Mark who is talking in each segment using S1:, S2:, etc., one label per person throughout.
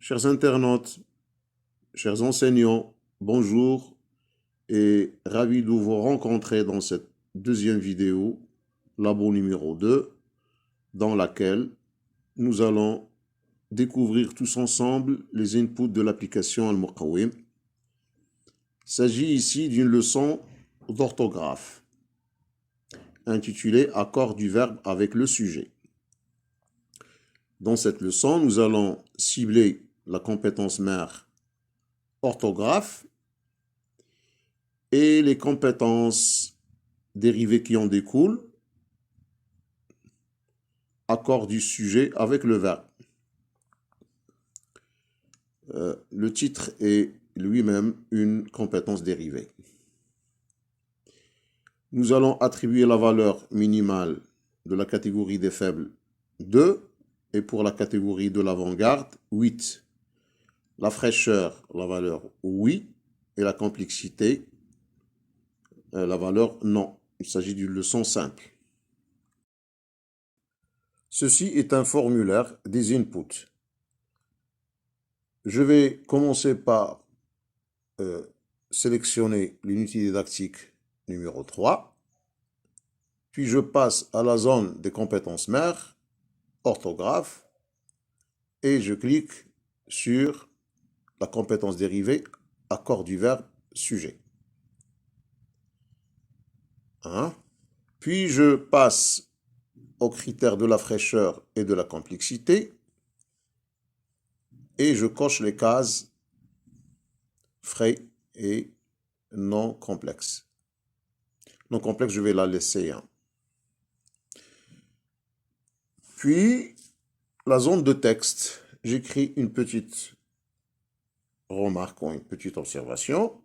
S1: Chers internautes, chers enseignants, bonjour et ravi de vous rencontrer dans cette deuxième vidéo, labo numéro 2, dans laquelle nous allons découvrir tous ensemble les inputs de l'application Al-Muqawwim. Il s'agit ici d'une leçon d'orthographe intitulée « Accord du verbe avec le sujet ». Dans cette leçon, nous allons cibler la compétence mère orthographe et les compétences dérivées qui en découlent, accord du sujet avec le verbe. Le titre est lui-même une compétence dérivée. Nous allons attribuer la valeur minimale de la catégorie des faibles 2 et pour la catégorie de l'avant-garde 8. La fraîcheur, la valeur oui et la complexité, la valeur non. Il s'agit d'une leçon simple. Ceci est un formulaire des inputs. Je vais commencer par sélectionner l'unité didactique numéro 3, puis je passe à la zone des compétences mères, orthographe, et je clique sur la compétence dérivée, accord du verbe, sujet. Puis je passe aux critères de la fraîcheur et de la complexité, et je coche les cases frais et non complexe. Non complexe, je vais la laisser. Puis, la zone de texte, j'écris une petite remarque ou une petite observation.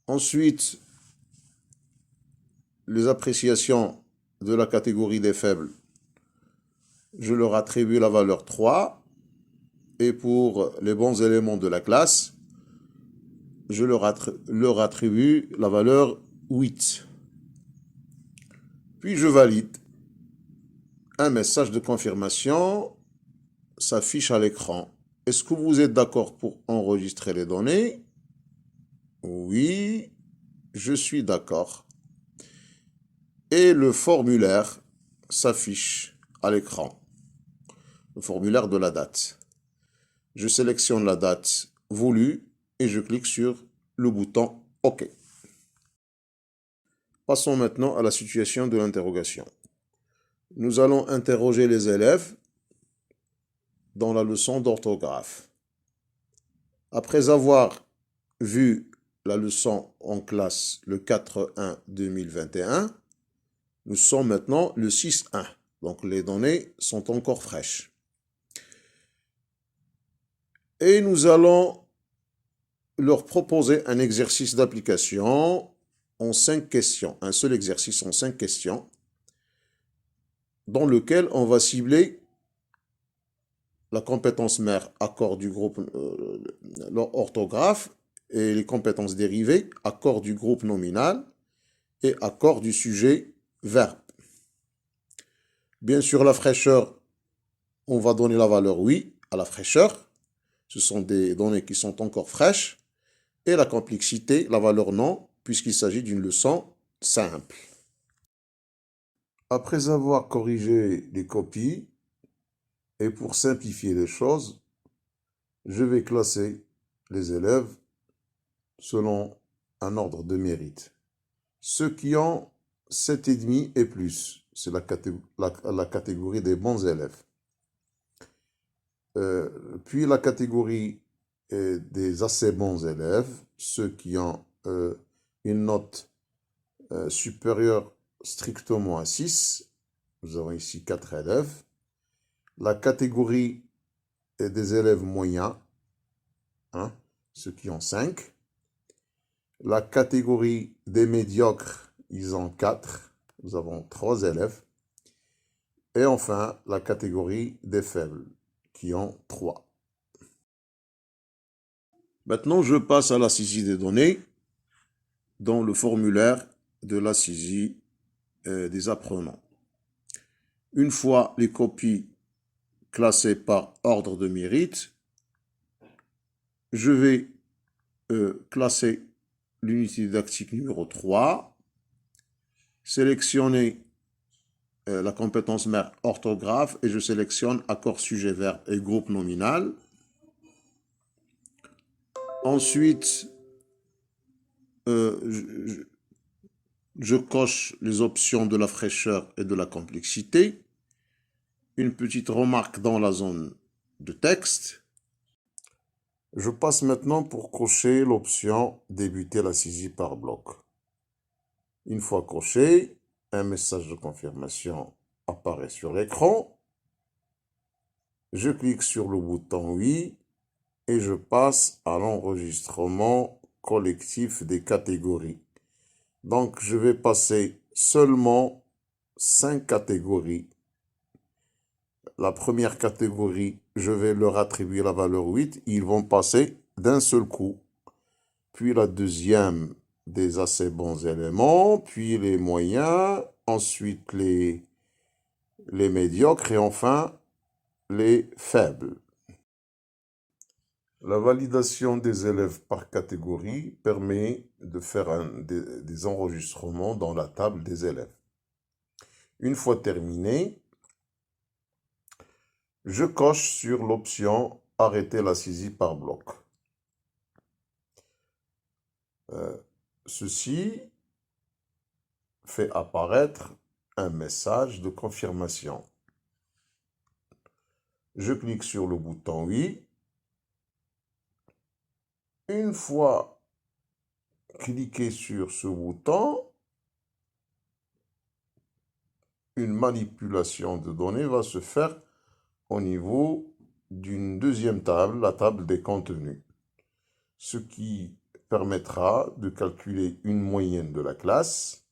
S1: Ensuite, les appréciations de la catégorie des faibles, je leur attribue la valeur 3. Et pour les bons éléments de la classe, je leur attribue la valeur 8. Puis je valide. Un message de confirmation s'affiche à l'écran. Est-ce que vous êtes d'accord pour enregistrer les données? Oui, je suis d'accord. Et le formulaire s'affiche à l'écran. Le formulaire de la date. Je sélectionne la date voulue et je clique sur le bouton OK. Passons maintenant à la situation de l'interrogation. Nous allons interroger les élèves dans la leçon d'orthographe. Après avoir vu la leçon en classe le 4-1-2021, nous sommes maintenant le 6-1. Donc les données sont encore fraîches. Et nous allons leur proposer un exercice d'application en 5 questions. Un seul exercice en 5 questions dans lequel on va cibler la compétence mère, accord du groupe orthographe, et les compétences dérivées, accord du groupe nominal et accord du sujet verbe. Bien sûr, la fraîcheur, on va donner la valeur oui à la fraîcheur. Ce sont des données qui sont encore fraîches. Et la complexité, la valeur non, puisqu'il s'agit d'une leçon simple. Après avoir corrigé les copies, et pour simplifier les choses, je vais classer les élèves selon un ordre de mérite. Ceux qui ont 7,5 et plus, c'est la catégorie des bons élèves. Puis la catégorie des assez bons élèves, ceux qui ont une note supérieure strictement à 6. Nous avons ici 4 élèves. La catégorie des élèves moyens, ceux qui ont 5. La catégorie des médiocres, ils ont 4. Nous avons 3 élèves. Et enfin, la catégorie des faibles, qui ont 3. Maintenant, je passe à la saisie des données dans le formulaire de la saisie des apprenants. Une fois les copies classés par ordre de mérite. Je vais classer l'unité didactique numéro 3, sélectionner la compétence mère orthographe et je sélectionne accord sujet verbe et groupe nominal. Ensuite, je coche les options de la fraîcheur et de la complexité. Une petite remarque dans la zone de texte. Je passe maintenant pour cocher l'option « Débuter la saisie par bloc ». Une fois coché, un message de confirmation apparaît sur l'écran. Je clique sur le bouton « Oui » et je passe à l'enregistrement collectif des catégories. Donc, je vais passer seulement 5 catégories. La première catégorie, je vais leur attribuer la valeur 8. Ils vont passer d'un seul coup. Puis la deuxième, des assez bons éléments. Puis les moyens. Ensuite, les médiocres. Et enfin, les faibles. La validation des élèves par catégorie permet de faire des enregistrements dans la table des élèves. Une fois terminé, je coche sur l'option « Arrêter la saisie par bloc ». Ceci fait apparaître un message de confirmation. Je clique sur le bouton « Oui ». Une fois cliqué sur ce bouton, une manipulation de données va se faire au niveau d'une deuxième table, la table des contenus, ce qui permettra de calculer une moyenne de la classe,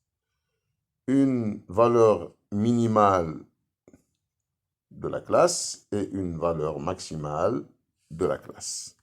S1: une valeur minimale de la classe et une valeur maximale de la classe.